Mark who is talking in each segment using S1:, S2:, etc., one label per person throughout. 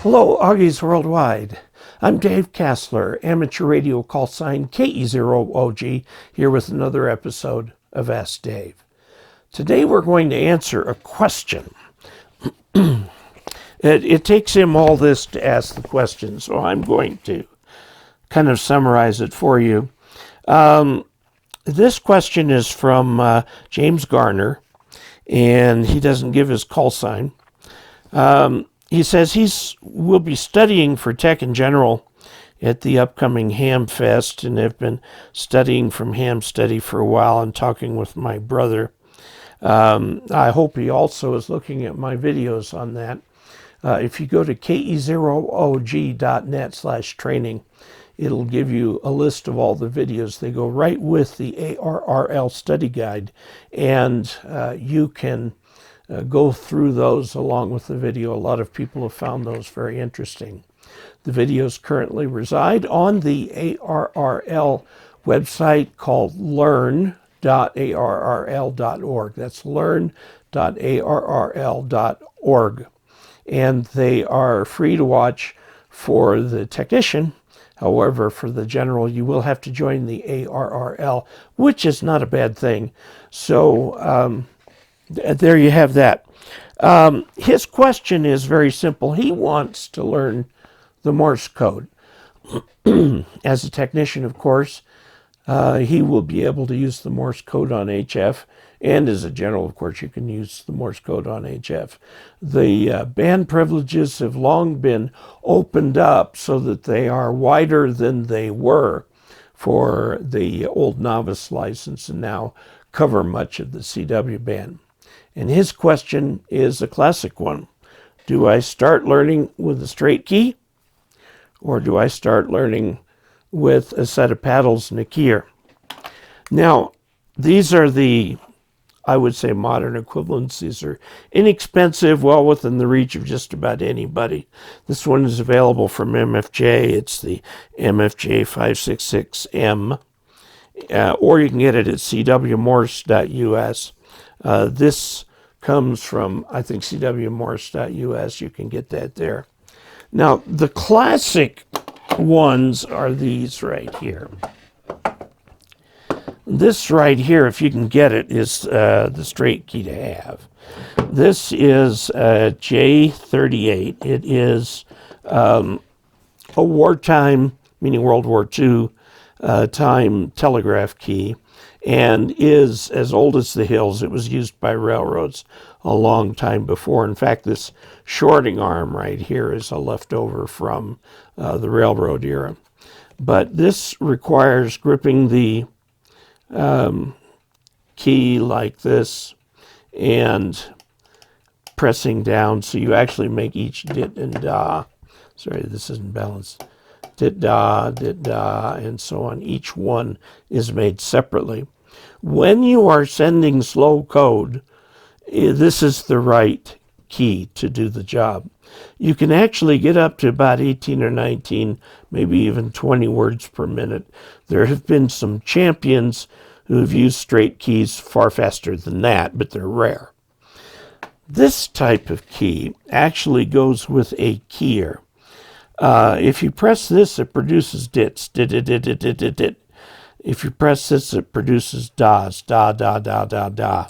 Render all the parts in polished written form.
S1: Hello, Augies Worldwide. I'm Dave Kassler, amateur radio call sign KE0OG, here with another episode of Ask Dave. Today we're going to answer a question. It takes him all this to ask the question, so I'm going to kind of summarize it for you. This question is from James Garner, and he doesn't give his call sign. He says will be studying for tech in general at the upcoming Ham Fest, and have been studying from Ham Study for a while and talking with my brother. I hope he also is looking at my videos on that. If you go to ke0og.net/training, it'll give you a list of all the videos. They go right with the ARRL study guide, and you can go through those along with the video. A lot of people have found those very interesting. The videos currently reside on the ARRL website called learn.arrl.org. That's learn.arrl.org. And they are free to watch for the technician. However, for the general, you will have to join the ARRL, which is not a bad thing. So there you have that. His question is very simple. He wants to learn the Morse code. As a technician, of course, he will be able to use the Morse code on HF. And as a general, of course, you can use the Morse code on HF. The band privileges have long been opened up so that they are wider than they were for the old novice license and now cover much of the CW band. And his question is a classic one. Do I start learning with a straight key, or do I start learning with a set of paddles and a keyer? Now, these are the, I would say, modern equivalents. These are inexpensive, well within the reach of just about anybody. This one is available from MFJ. It's the MFJ 566M, or you can get it at cwmorse.us. This comes from, I think, cwmorse.us. You can get that there. Now, the classic ones are these right here. This right here, if you can get it, is the straight key to have. This is J38. It is a wartime, meaning World War II, time telegraph key, and is as old as the hills. It was used by railroads a long time before. In fact, this shorting arm right here is a leftover from the railroad era. But this requires gripping the key like this and pressing down so you actually make each dit and da. Sorry, this isn't balanced. Dit da, and so on. Each one is made separately. When you are sending slow code, this is the right key to do the job. You can actually get up to about 18 or 19, maybe even 20 words per minute. There have been some champions who have used straight keys far faster than that, but they're rare. This type of key actually goes with a keyer. If you press this, it produces dits. Dit, dit, dit, dit, dit, dit, dit. If you press this, it produces das. Da, da, da, da, da.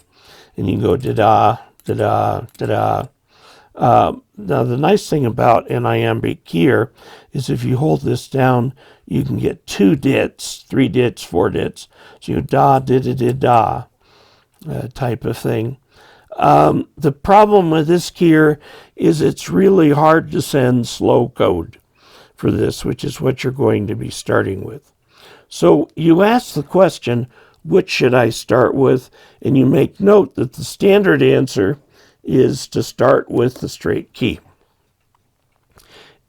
S1: And you can go da, da, da, da, da. Now, the nice thing about an iambic keyer is if you hold this down, you can get 2 dits, 3 dits, 4 dits. So you da, da, da, da, da type of thing. The problem with this keyer is it's really hard to send slow code for this, which is what you're going to be starting with. So you ask the question, which should I start with? And you make note that the standard answer is to start with the straight key.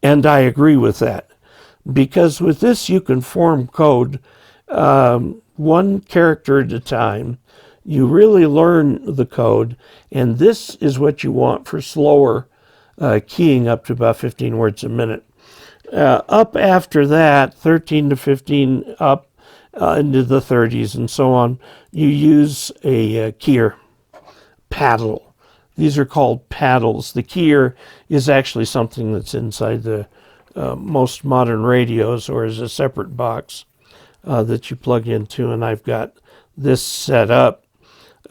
S1: And I agree with that, because with this you can form code one character at a time. You really learn the code, and this is what you want for slower keying up to about 15 words a minute. Up after that, 13 to 15 up into the 30s and so on, you use a keyer paddle. These are called paddles. The keyer is actually something that's inside the most modern radios, or is a separate box that you plug into, and I've got this set up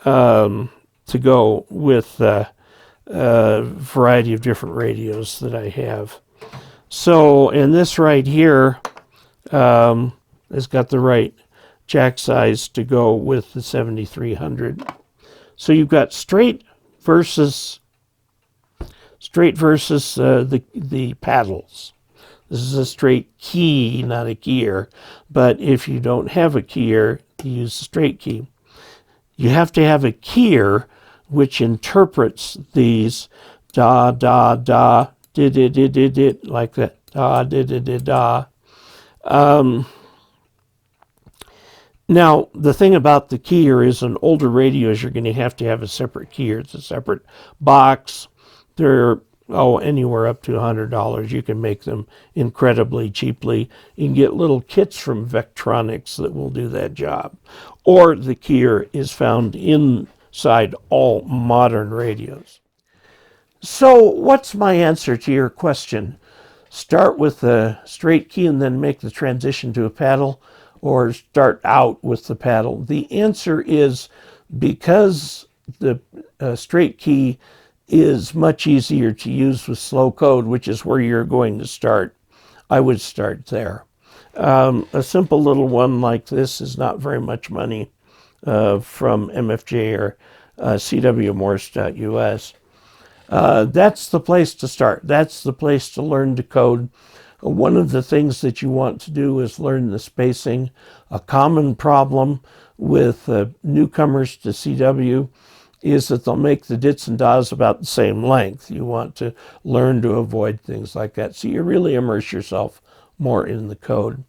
S1: to go with a variety of different radios that I have. So, and this right here has got the right jack size to go with the 7300. So you've got straight versus the paddles. This is a straight key, not a keyer. But if you don't have a keyer, you use the straight key. You have to have a keyer which interprets these da, da, da, di, di, di, di, di, like that. Da, di, di, di, da. Now, the thing about the keyer is on older radios, you're going to have a separate keyer. It's a separate box. They're anywhere up to $100. You can make them incredibly cheaply. You can get little kits from Vectronics that will do that job. Or the keyer is found inside all modern radios. So what's my answer to your question? Start with the straight key and then make the transition to a paddle, or start out with the paddle? The answer is because the straight key is much easier to use with slow code, which is where you're going to start. I would start there. A simple little one like this is not very much money from MFJ or cwmorse.us. That's the place to start. That's the place to learn to code. One of the things that you want to do is learn the spacing. A common problem with newcomers to CW is that they'll make the dits and das about the same length. You want to learn to avoid things like that. So you really immerse yourself more in the code.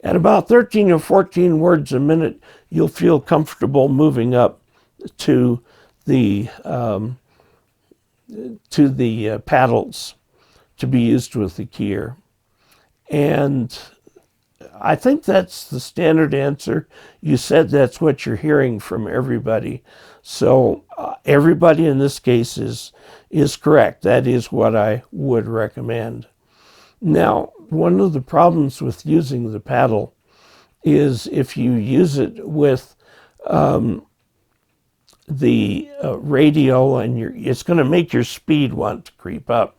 S1: At about 13 or 14 words a minute, you'll feel comfortable moving up to the paddles to be used with the keyer. And I think that's the standard answer. You said that's what you're hearing from everybody. So everybody in this case is correct. That is what I would recommend. Now, one of the problems with using the paddle is if you use it with the radio, and it's going to make your speed want to creep up.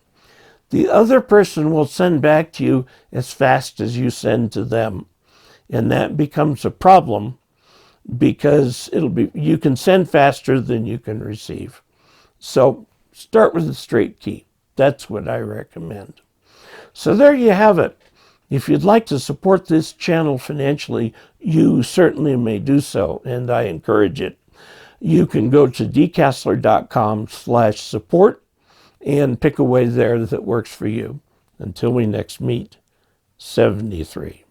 S1: The other person will send back to you as fast as you send to them. And that becomes a problem because you can send faster than you can receive. So start with the straight key. That's what I recommend. So there you have it. If you'd like to support this channel financially, you certainly may do so, and I encourage it. You can go to dcasler.com/support and pick a way there that works for you. Until we next meet, 73.